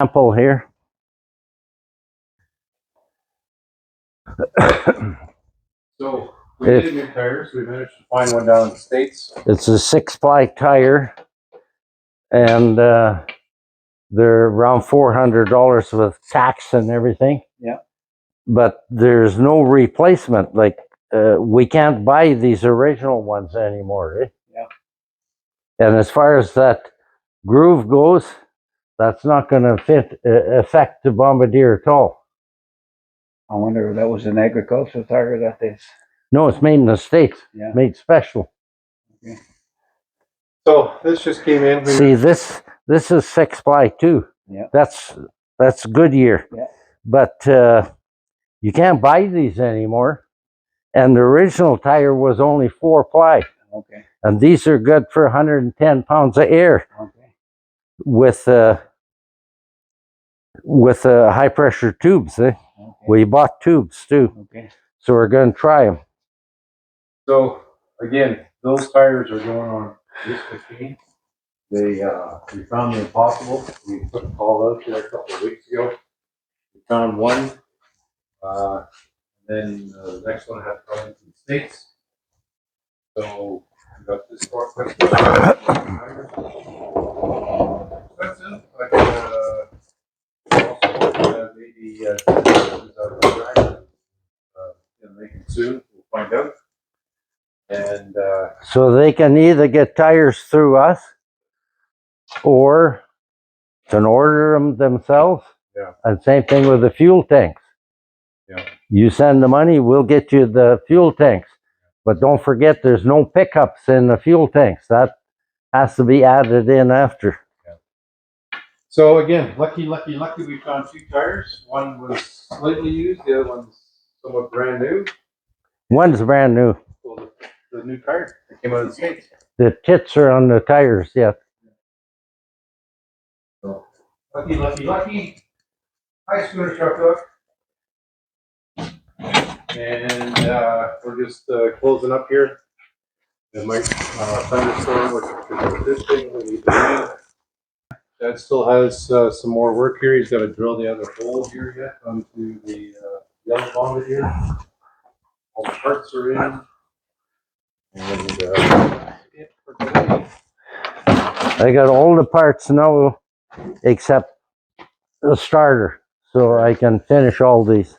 Sample here. So we needed new tires. We managed to find one down in the States. It's a 6-ply tire, and they're around $400 with tax and everything. Yeah. But there's no replacement. Like we can't buy these original ones anymore. Eh? Yeah. And as far as that groove goes, that's not going to affect the Bombardier at all. I wonder if that was an agricultural tire that is. No, it's made in the States. Yeah. Made special. Okay. So this just came in. See, this is 6-ply too. Yeah. That's Goodyear. Yeah. But you can't buy these anymore. And the original tire was only 4-ply. Okay. And these are good for 110 pounds of air. Okay. With high pressure tubes. Eh? Okay. We bought tubes too. Okay. So we're going to try them. So again, those tires are going on this machine. We found the impossible. We put a call out there a couple of weeks ago. We found one. Then the next one had to come in from the States. So we got this far quick. Expensive, but also maybe making soon. We'll find out. And so they can either get tires through us or can order them themselves. Yeah. And same thing with the fuel tanks. Yeah. You send the money, we'll get you the fuel tanks. But don't forget there's no pickups in the fuel tanks. That has to be added in after. yeah. So again, lucky we found 2 tires. One was slightly used, the other one's somewhat brand new. One's brand new. Well, the new tire that came out of the States. The tits are on the tires, yeah. So lucky. Hi, Scooter Truck Hook. And we're just closing up here. It might thunderstorm, which this thing we need to do. That still has some more work here. He's got to drill the other hole here yet onto the yellow Bombardier. All the parts are in. And that's it for today. I got all the parts now except the starter, so I can finish all these.